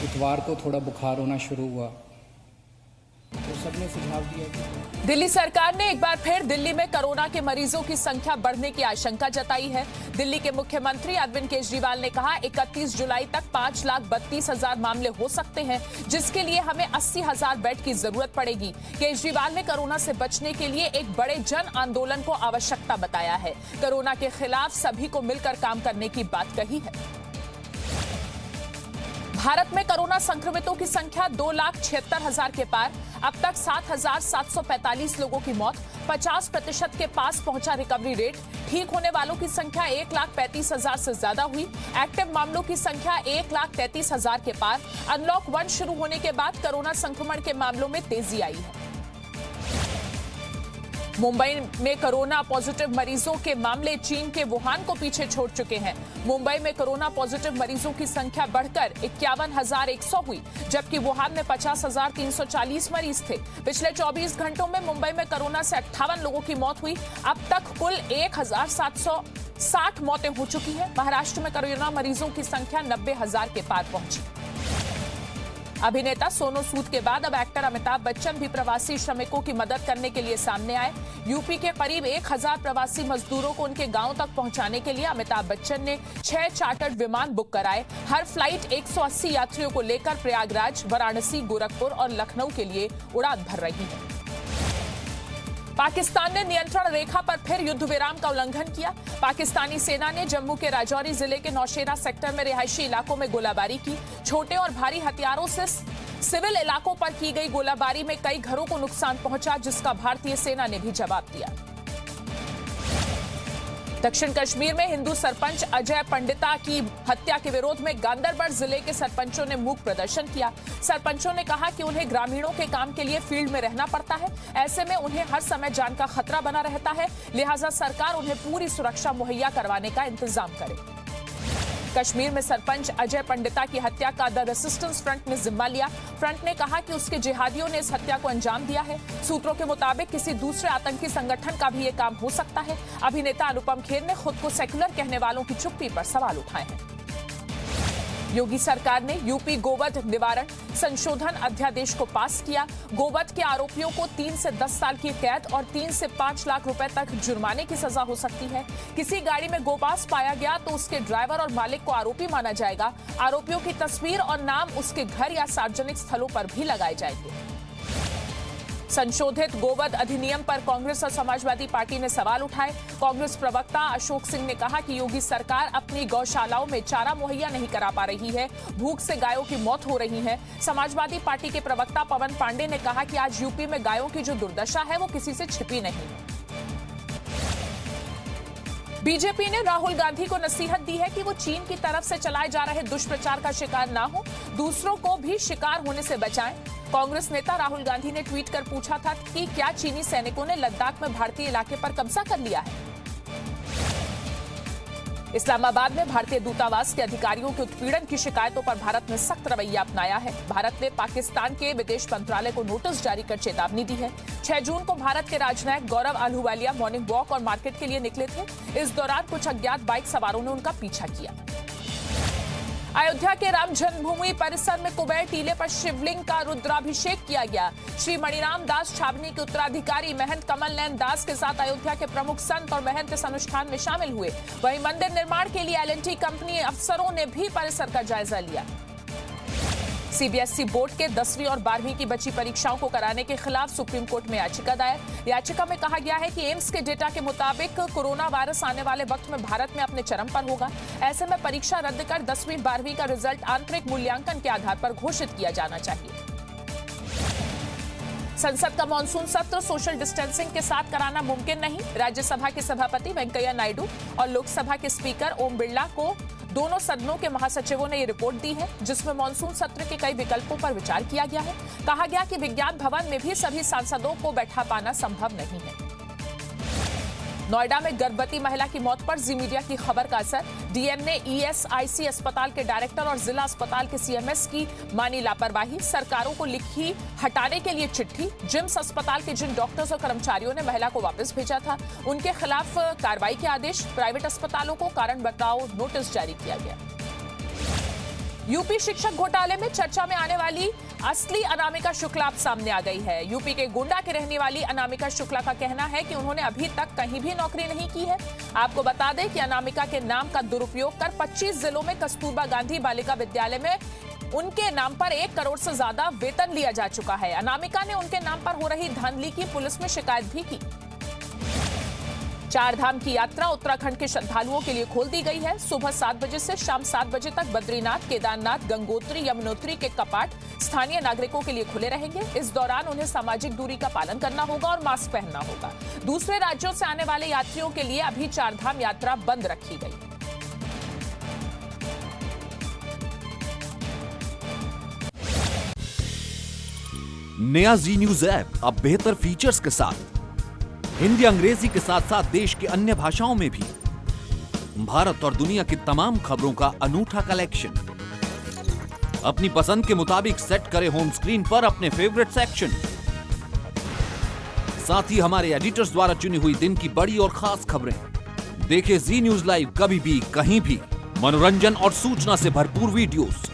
इतवार को थोड़ा बुखार होना शुरू हुआ तो सबने सुझाव दिया कि दिल्ली सरकार ने एक बार फिर दिल्ली में कोरोना के मरीजों की संख्या बढ़ने की आशंका जताई है। दिल्ली के मुख्यमंत्री अरविंद केजरीवाल ने कहा 31 जुलाई तक 5,32,000 मामले हो सकते हैं, जिसके लिए हमें 80,000 बेड की जरूरत पड़ेगी। केजरीवाल ने कोरोना से बचने के लिए एक बड़े जन आंदोलन को आवश्यकता बताया है। कोरोना के खिलाफ सभी को मिलकर काम करने की बात कही है। भारत में कोरोना संक्रमितों की संख्या 2,76,000 के पार। अब तक 7,745 लोगों की मौत। 50% के पास पहुंचा रिकवरी रेट। ठीक होने वालों की संख्या 1,35,000 से ज्यादा हुई। एक्टिव मामलों की संख्या 1,33,000 के पार। अनलॉक 1 शुरू होने के बाद कोरोना संक्रमण के मामलों में तेजी आई है। मुंबई में कोरोना पॉजिटिव मरीजों के मामले चीन के वुहान को पीछे छोड़ चुके हैं। मुंबई में कोरोना पॉजिटिव मरीजों की संख्या बढ़कर 51,100 हुई, जबकि वुहान में 50,340 मरीज थे। पिछले 24 घंटों में मुंबई में कोरोना से 58 लोगों की मौत हुई। अब तक कुल 1,760 मौतें हो चुकी हैं। महाराष्ट्र में कोरोना मरीजों की संख्या 90,000 के पार पहुंची। अभिनेता सोनू सूद के बाद अब एक्टर अमिताभ बच्चन भी प्रवासी श्रमिकों की मदद करने के लिए सामने आए। यूपी के करीब 1,000 प्रवासी मजदूरों को उनके गांव तक पहुंचाने के लिए अमिताभ बच्चन ने 6 चार्टर्ड विमान बुक कराए। हर फ्लाइट 180 यात्रियों को लेकर प्रयागराज, वाराणसी, गोरखपुर और लखनऊ के लिए उड़ान भर रही है। पाकिस्तान ने नियंत्रण रेखा पर फिर युद्ध विराम का उल्लंघन किया। पाकिस्तानी सेना ने जम्मू के राजौरी जिले के नौशेरा सेक्टर में रिहायशी इलाकों में गोलाबारी की। छोटे और भारी हथियारों से सिविल इलाकों पर की गई गोलाबारी में कई घरों को नुकसान पहुंचा, जिसका भारतीय सेना ने भी जवाब दिया। दक्षिण कश्मीर में हिंदू सरपंच अजय पंडिता की हत्या के विरोध में गांदरबल जिले के सरपंचों ने मूक प्रदर्शन किया। सरपंचों ने कहा कि उन्हें ग्रामीणों के काम के लिए फील्ड में रहना पड़ता है। ऐसे में उन्हें हर समय जान का खतरा बना रहता है, लिहाजा सरकार उन्हें पूरी सुरक्षा मुहैया करवाने का इंतजाम करे। कश्मीर में सरपंच अजय पंडिता की हत्या का द रेसिस्टेंस फ्रंट ने जिम्मा लिया। फ्रंट ने कहा कि उसके जिहादियों ने इस हत्या को अंजाम दिया है। सूत्रों के मुताबिक किसी दूसरे आतंकी संगठन का भी ये काम हो सकता है। अभिनेता अनुपम खेर ने खुद को सेक्युलर कहने वालों की चुप्पी पर सवाल उठाए हैं। योगी सरकार ने यूपी गोवध निवारण संशोधन अध्यादेश को पास किया। गोवध के आरोपियों को 3 से 10 साल की कैद और 3 से 5 लाख रुपए तक जुर्माने की सजा हो सकती है। किसी गाड़ी में गोपास पाया गया तो उसके ड्राइवर और मालिक को आरोपी माना जाएगा। आरोपियों की तस्वीर और नाम उसके घर या सार्वजनिक स्थलों पर भी लगाए जाएंगे। संशोधित गोवध अधिनियम पर कांग्रेस और समाजवादी पार्टी ने सवाल उठाए। कांग्रेस प्रवक्ता अशोक सिंह ने कहा कि योगी सरकार अपनी गौशालाओं में चारा मुहैया नहीं करा पा रही है। भूख से गायों की मौत हो रही है। समाजवादी पार्टी के प्रवक्ता पवन पांडे ने कहा कि आज यूपी में गायों की जो दुर्दशा है वो किसी से छिपी नहीं है। बीजेपी ने राहुल गांधी को नसीहत दी है कि वो चीन की तरफ से चलाए जा रहे दुष्प्रचार का शिकार ना हो, दूसरों को भी शिकार होने से बचाएं। कांग्रेस नेता राहुल गांधी ने ट्वीट कर पूछा था कि क्या चीनी सैनिकों ने लद्दाख में भारतीय इलाके पर कब्जा कर लिया है। इस्लामाबाद में भारतीय दूतावास के अधिकारियों के उत्पीड़न की शिकायतों पर भारत ने सख्त रवैया अपनाया है। भारत ने पाकिस्तान के विदेश मंत्रालय को नोटिस जारी कर चेतावनी दी है। 6 जून को भारत के राजनयिक गौरव अहलूवालिया मॉर्निंग वॉक और मार्केट के लिए निकले थे। इस दौरान कुछ अज्ञात बाइक सवारों ने उनका पीछा किया। अयोध्या के राम जन्मभूमि परिसर में कुबेर टीले पर शिवलिंग का रुद्राभिषेक किया गया। श्री मणिराम दास छावनी के उत्तराधिकारी महंत कमल नैन दास के साथ अयोध्या के प्रमुख संत और महंत इस अनुष्ठान में शामिल हुए। वहीं मंदिर निर्माण के लिए L&T कंपनी अफसरों ने भी परिसर का जायजा लिया। सीबीएसई बोर्ड के 10वीं और 12वीं की बची परीक्षाओं को कराने के खिलाफ सुप्रीम कोर्ट में याचिका दायर। याचिका में कहा गया है कि एम्स के डेटा के मुताबिक कोरोना वायरस आने वाले वक्त में भारत में अपने चरम पर होगा। ऐसे में परीक्षा रद्द कर 10वीं 12वीं का रिजल्ट आंतरिक मूल्यांकन के आधार पर घोषित किया जाना चाहिए। संसद का मानसून सत्र सोशल डिस्टेंसिंग के साथ कराना मुमकिन नहीं। राज्यसभा के सभापति वेंकैया नायडू और लोकसभा के स्पीकर ओम बिरला को दोनों सदनों के महासचिवों ने ये रिपोर्ट दी है, जिसमें मानसून सत्र के कई विकल्पों पर विचार किया गया है। कहा गया कि विज्ञान भवन में भी सभी सांसदों को बैठा पाना संभव नहीं है। नोएडा में गर्भवती महिला की मौत पर जी मीडिया की खबर का असर। डीएम ने ईएसआईसी अस्पताल के डायरेक्टर और जिला अस्पताल के सीएमएस की मानी लापरवाही। सरकारों को लिखी हटाने के लिए चिट्ठी। जिम्स अस्पताल के जिन डॉक्टर्स और कर्मचारियों ने महिला को वापस भेजा था, उनके खिलाफ कार्रवाई के आदेश। प्राइवेट अस्पतालों को कारण बताओ नोटिस जारी किया गया। यूपी शिक्षक घोटाले में चर्चा में आने वाली असली अनामिका शुक्ला अब सामने आ गई है। यूपी के गोंडा की रहने वाली अनामिका शुक्ला का कहना है कि उन्होंने अभी तक कहीं भी नौकरी नहीं की है। आपको बता दें कि अनामिका के नाम का दुरुपयोग कर 25 जिलों में कस्तूरबा गांधी बालिका विद्यालय में उनके नाम पर 1 करोड़ से ज्यादा वेतन लिया जा चुका है। अनामिका ने उनके नाम पर हो रही धांधली की पुलिस में शिकायत भी की। 4 धाम की यात्रा उत्तराखंड के श्रद्धालुओं के लिए खोल दी गई है। सुबह 7 बजे से शाम 7 बजे तक बद्रीनाथ, केदारनाथ, गंगोत्री, यमुनोत्री के कपाट स्थानीय नागरिकों के लिए खुले रहेंगे। इस दौरान उन्हें सामाजिक दूरी का पालन करना होगा और मास्क पहनना होगा। दूसरे राज्यों से आने वाले यात्रियों के लिए अभी 4 धाम यात्रा बंद रखी गई। नया जी न्यूज ऐप अब बेहतर फीचर्स के साथ हिंदी अंग्रेजी के साथ साथ देश के अन्य भाषाओं में भी भारत और दुनिया की तमाम खबरों का अनूठा कलेक्शन। अपनी पसंद के मुताबिक सेट करें होम स्क्रीन पर अपने फेवरेट सेक्शन। साथ ही हमारे एडिटर्स द्वारा चुनी हुई दिन की बड़ी और खास खबरें। देखें जी न्यूज लाइव कभी भी कहीं भी। मनोरंजन और सूचना से भरपूर वीडियोस,